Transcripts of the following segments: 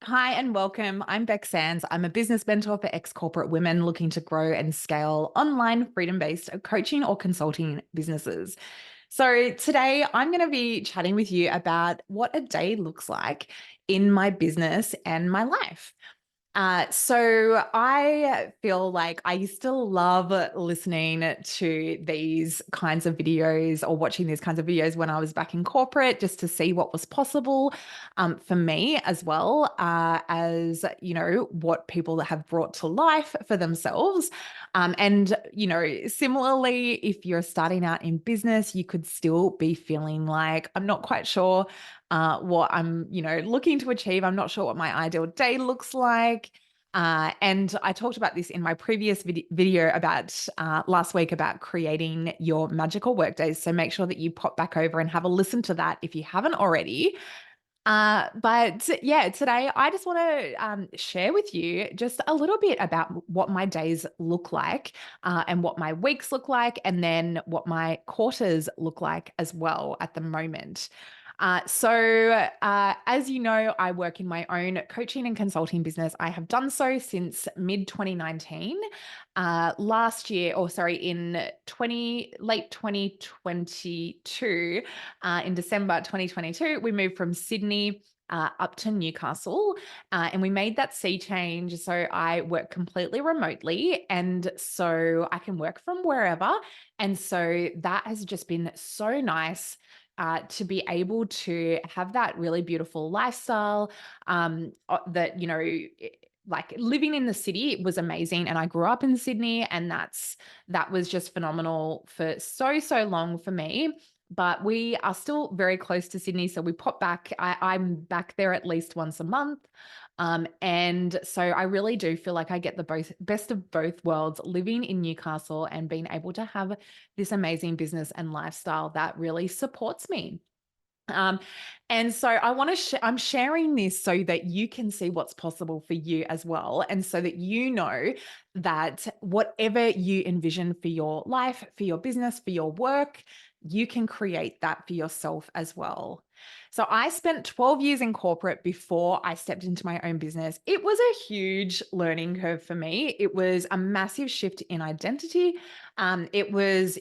Hi and welcome. I'm Beck Sands. I'm a business mentor for ex-corporate women looking to grow and scale online freedom-based coaching or consulting businesses. So today I'm going to be chatting with you about what a day looks like in my business and my life. So I feel like I used to love listening to these kinds of videos or watching these kinds of videos when I was back in corporate, just to see what was possible for me, as well as, what people have brought to life for themselves. Similarly, if you're starting out in business, you could still be feeling like, I'm not quite sure what I'm, looking to achieve. I'm not sure what my ideal day looks like. And I talked about this in my previous video about last week about creating your magical work days. So make sure that you pop back over and have a listen to that if you haven't already. But yeah, today I just want to share with you just a little bit about what my days look like and what my weeks look like, and then what my quarters look like as well at the moment. As you know, I work in my own coaching and consulting business. I have done so since mid 2019. Last year, or sorry, in late 2022, in December 2022, we moved from Sydney up to Newcastle, and we made that sea change. So I work completely remotely, and so I can work from wherever. And so that has just been so nice. To be able to have that really beautiful lifestyle, that, like living in the city was amazing. And I grew up in Sydney, and that was just phenomenal for so long for me. But we are still very close to Sydney. So we pop back. I'm back there at least once a month. And so I really do feel like I get the best of both worlds, living in Newcastle and being able to have this amazing business and lifestyle that really supports me. Um, and so I want to, I'm sharing this so that you can see what's possible for you as well. And so that you know that whatever you envision for your life, for your business, for your work, you can create that for yourself as well. So I spent 12 years in corporate before I stepped into my own business. It was a huge learning curve for me. It was a massive shift in identity. It was,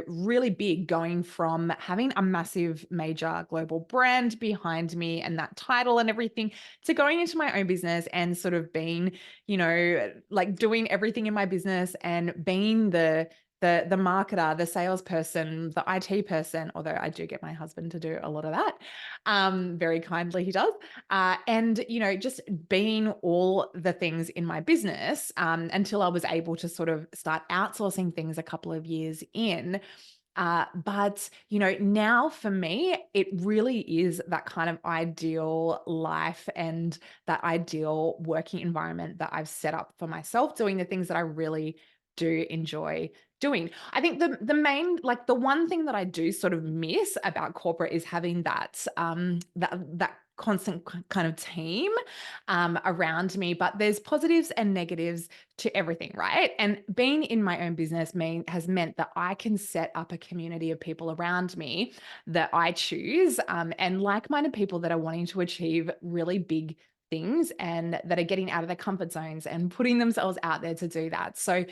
really big, going from having a massive major global brand behind me and that title and everything, to going into my own business and sort of being, like doing everything in my business and being the marketer, the salesperson, the IT person, although I do get my husband to do a lot of that. Very kindly he does. And just being all the things in my business, until I was able to sort of start outsourcing things a couple of years in. But now for me, it really is that kind of ideal life and that ideal working environment that I've set up for myself, doing the things that I really do enjoy doing. I think the main, like the one thing that I do sort of miss about corporate is having that constant kind of team around me. But there's positives and negatives to everything, right? And being in my own business has meant that I can set up a community of people around me that I choose, and like-minded people that are wanting to achieve really big things and that are getting out of their comfort zones and putting themselves out there to do that. So,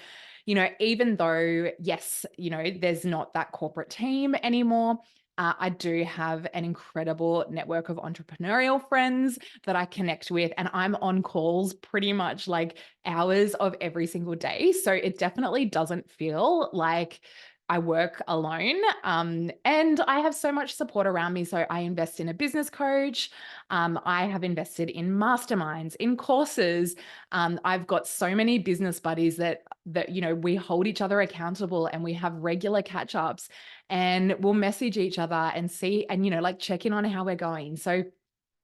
even though, yes, there's not that corporate team anymore, I do have an incredible network of entrepreneurial friends that I connect with, and I'm on calls pretty much like hours of every single day. So it definitely doesn't feel like I work alone. And I have so much support around me. So I invest in a business coach. I have invested in masterminds, in courses. I've got so many business buddies that we hold each other accountable, and we have regular catch ups, and we'll message each other and see, and like check in on how we're going. So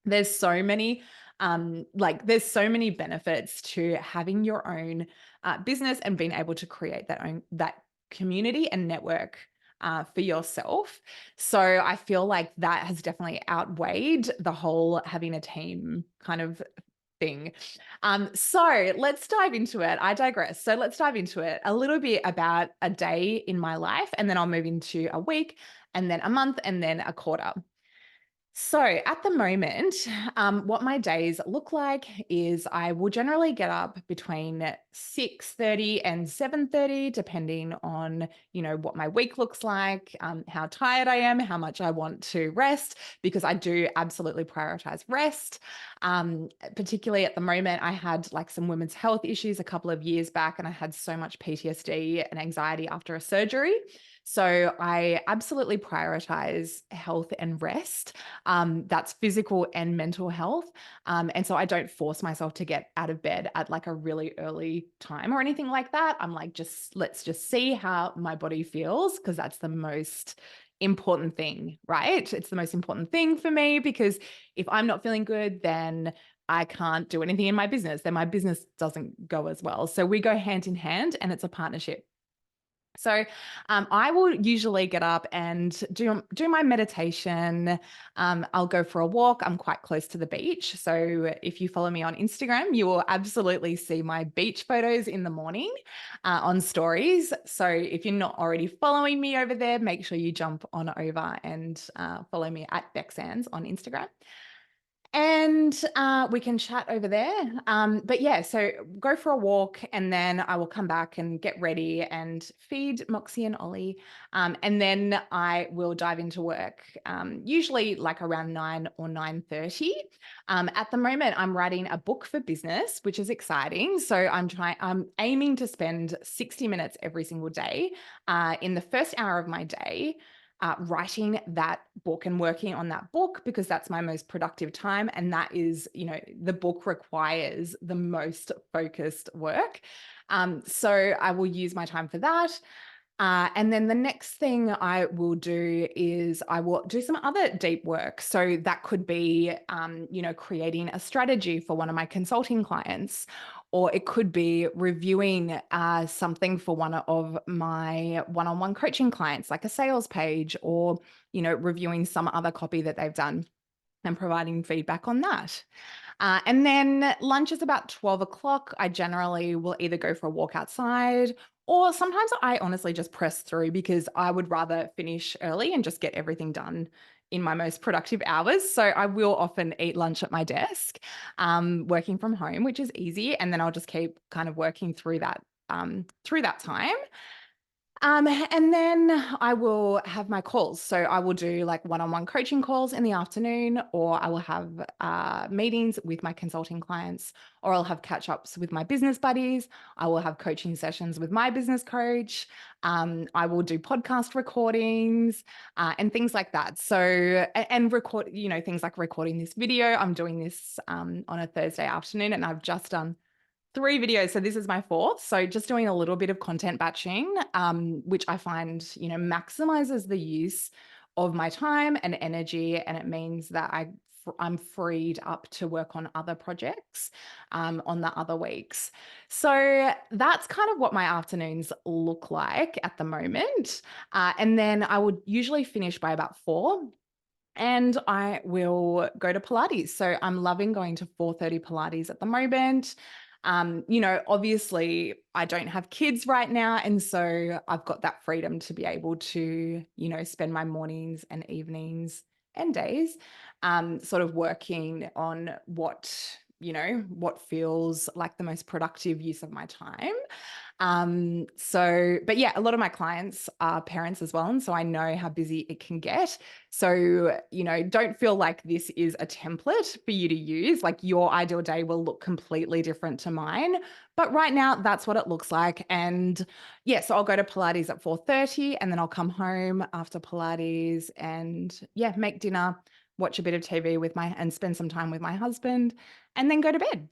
there's so many there's so many benefits to having your own business and being able to create that community and network for yourself. So I feel like that has definitely outweighed the whole having a team kind of thing. So let's dive into it. I digress. So let's dive into it a little bit about a day in my life, and then I'll move into a week, and then a month, and then a quarter. So at the moment, what my days look like is I will generally get up between 6:30 and 7:30, depending on, what my week looks like, how tired I am, how much I want to rest, because I do absolutely prioritize rest. Particularly at the moment, I had like some women's health issues a couple of years back, and I had so much PTSD and anxiety after a surgery. So I absolutely prioritize health and rest. That's physical and mental health. And so I don't force myself to get out of bed at like a really early time or anything like that. I'm like, let's just see how my body feels, because that's the most important thing, right? It's the most important thing for me, because if I'm not feeling good, then I can't do anything in my business. Then my business doesn't go as well. So we go hand in hand, and it's a partnership. So I will usually get up and do my meditation. I'll go for a walk. I'm quite close to the beach. So if you follow me on Instagram, you will absolutely see my beach photos in the morning on stories. So if you're not already following me over there, make sure you jump on over and follow me at Bexans on Instagram. And we can chat over there. But yeah, so go for a walk, and then I will come back and get ready and feed Moxie and Ollie. And then I will dive into work, usually like around 9 or 9:30. At the moment, I'm writing a book for business, which is exciting. So I'm aiming to spend 60 minutes every single day in the first hour of my day writing that book and working on that book, because that's my most productive time. And that is, the book requires the most focused work. So I will use my time for that. And then the next thing I will do is I will do some other deep work. So that could be, creating a strategy for one of my consulting clients, or it could be reviewing something for one of my one-on-one coaching clients, like a sales page, or, reviewing some other copy that they've done and providing feedback on that. And then lunch is about 12 o'clock. I generally will either go for a walk outside, or sometimes I honestly just press through, because I would rather finish early and just get everything done in my most productive hours. So I will often eat lunch at my desk, working from home, which is easy. And then I'll just keep kind of working through that time. And then I will have my calls. So I will do like one-on-one coaching calls in the afternoon, or I will have meetings with my consulting clients, or I'll have catch-ups with my business buddies. I will have coaching sessions with my business coach. I will do podcast recordings and things like that. So, and record, things like recording this video. I'm doing this on a Thursday afternoon, and I've just done 3 videos. So this is my fourth. So just doing a little bit of content batching, which I find, maximizes the use of my time and energy. And it means that I'm freed up to work on other projects on the other weeks. So that's kind of what my afternoons look like at the moment. And then I would usually finish by about 4. And I will go to Pilates. So I'm loving going to 4:30 Pilates at the moment. Obviously I don't have kids right now. And so I've got that freedom to be able to, spend my mornings and evenings and days sort of working on what feels like the most productive use of my time. But yeah, a lot of my clients are parents as well. And so I know how busy it can get. So, don't feel like this is a template for you to use. Like your ideal day will look completely different to mine. But right now, that's what it looks like. And yeah, so I'll go to Pilates at 4:30, and then I'll come home after Pilates and yeah, make dinner, watch a bit of TV and spend some time with my husband, and then go to bed.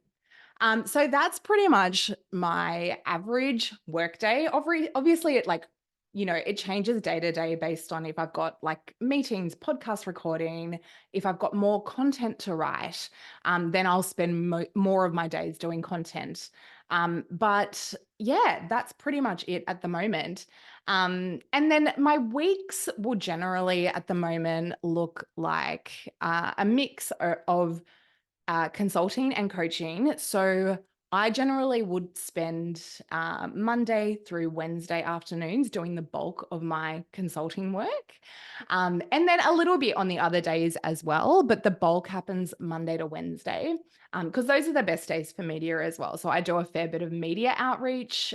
So that's pretty much my average workday. Obviously, it changes day to day based on if I've got like meetings, podcast recording, if I've got more content to write, then I'll spend more of my days doing content. But yeah, that's pretty much it at the moment. And then my weeks will generally at the moment look like a mix of consulting and coaching. So I generally would spend Monday through Wednesday afternoons doing the bulk of my consulting work. And then a little bit on the other days as well, but the bulk happens Monday to Wednesday because those are the best days for media as well. So I do a fair bit of media outreach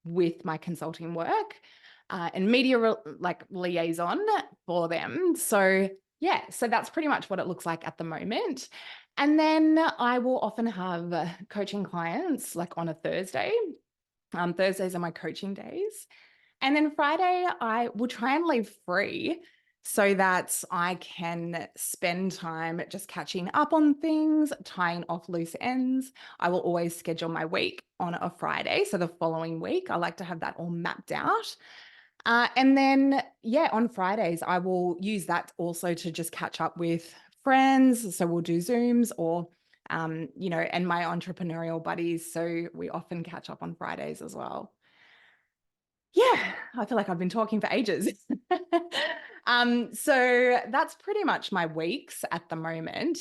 with my consulting work and media like liaison for them. So yeah, so that's pretty much what it looks like at the moment. And then I will often have coaching clients like on a Thursday. Thursdays are my coaching days. And then Friday, I will try and leave free so that I can spend time just catching up on things, tying off loose ends. I will always schedule my week on a Friday. So the following week, I like to have that all mapped out. And then, yeah, on Fridays, I will use that also to just catch up with friends. So we'll do Zooms or, and my entrepreneurial buddies. So we often catch up on Fridays as well. Yeah, I feel like I've been talking for ages. So that's pretty much my weeks at the moment.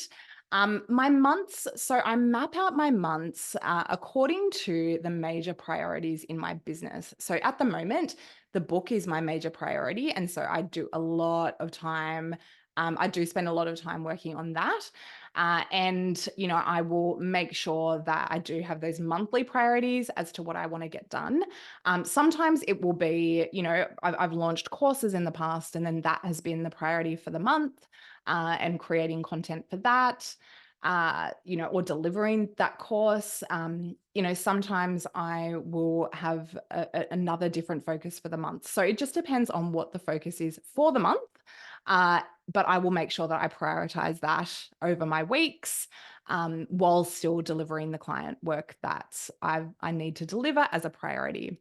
My months, so I map out my months according to the major priorities in my business. So at the moment, the book is my major priority. And so I do a lot of time. I do spend a lot of time working on that. And, I will make sure that I do have those monthly priorities as to what I want to get done. Sometimes it will be, I've launched courses in the past, and then that has been the priority for the month, and creating content for that, or delivering that course. Sometimes I will have another different focus for the month. So it just depends on what the focus is for the month. But I will make sure that I prioritize that over my weeks, while still delivering the client work that I need to deliver as a priority.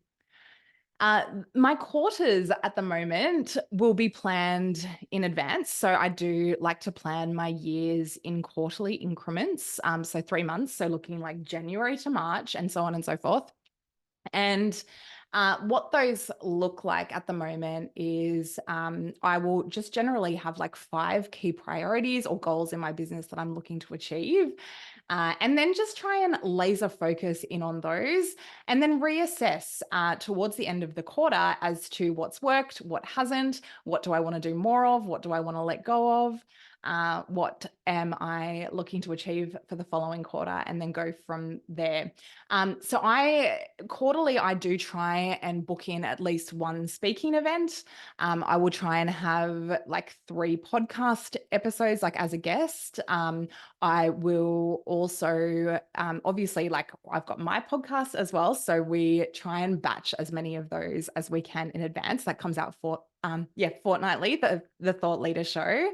My quarters at the moment will be planned in advance. So I do like to plan my years in quarterly increments. So 3 months, so looking like January to March and so on and so forth. And what those look like at the moment is I will just generally have like 5 key priorities or goals in my business that I'm looking to achieve. And then just try and laser focus in on those and then reassess towards the end of the quarter as to what's worked, what hasn't, what do I want to do more of, what do I want to let go of. What am I looking to achieve for the following quarter, and then go from there. So quarterly, I do try and book in at least one speaking event. I will try and have like 3 podcast episodes, like as a guest. I will also, obviously, like I've got my podcast as well. So we try and batch as many of those as we can in advance. That comes out fortnightly, the Thought Leader Show.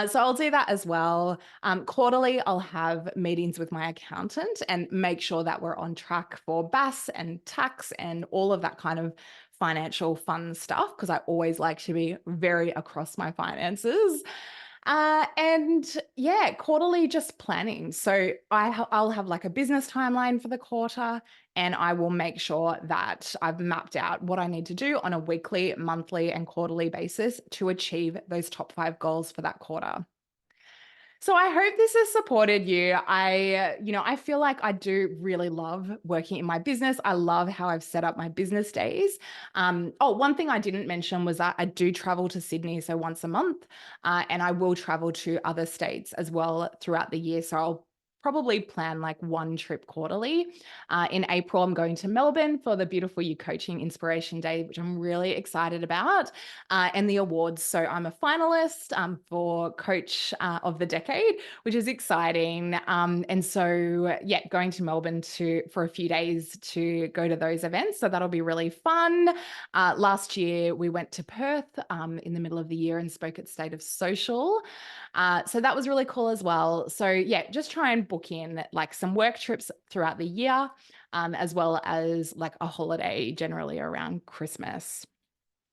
So I'll do that as well. Quarterly, I'll have meetings with my accountant and make sure that we're on track for BAS and tax and all of that kind of financial fun stuff, because I always like to be very across my finances. And yeah, quarterly just planning. So I'll have like a business timeline for the quarter, and I will make sure that I've mapped out what I need to do on a weekly, monthly, and quarterly basis to achieve those top 5 goals for that quarter. So I hope this has supported you. I feel like I do really love working in my business. I love how I've set up my business days. One thing I didn't mention was that I do travel to Sydney, so once a month, and I will travel to other states as well throughout the year. So I'll probably plan like 1 trip quarterly. In April, I'm going to Melbourne for the Beautiful You Coaching Inspiration Day, which I'm really excited about, and the awards. So I'm a finalist for Coach of the Decade, which is exciting. And so, yeah, going to Melbourne for a few days to go to those events. So that'll be really fun. Last year, we went to Perth in the middle of the year and spoke at State of Social. So that was really cool as well. So yeah, just try and book in like some work trips throughout the year, as well as like a holiday generally around Christmas.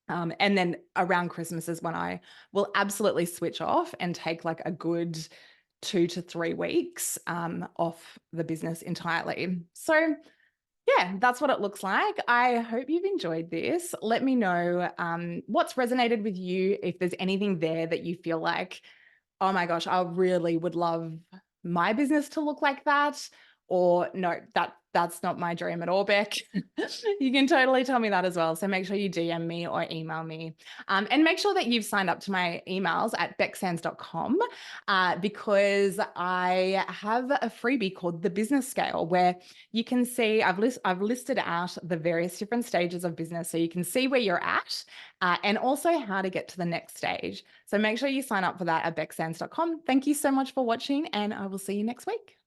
And then around Christmas is when I will absolutely switch off and take like a good 2 to 3 weeks off the business entirely. So yeah, that's what it looks like. I hope you've enjoyed this. Let me know what's resonated with you. If there's anything there that you feel like, oh my gosh, I really would love my business to look like that. or no, that's not my dream at all, Beck. You can totally tell me that as well. So make sure you DM me or email me. And make sure that you've signed up to my emails at becksands.com, because I have a freebie called the business scale, where you can see I've listed out the various different stages of business, so you can see where you're at, and also how to get to the next stage. So make sure you sign up for that at becksands.com. Thank you so much for watching, and I will see you next week.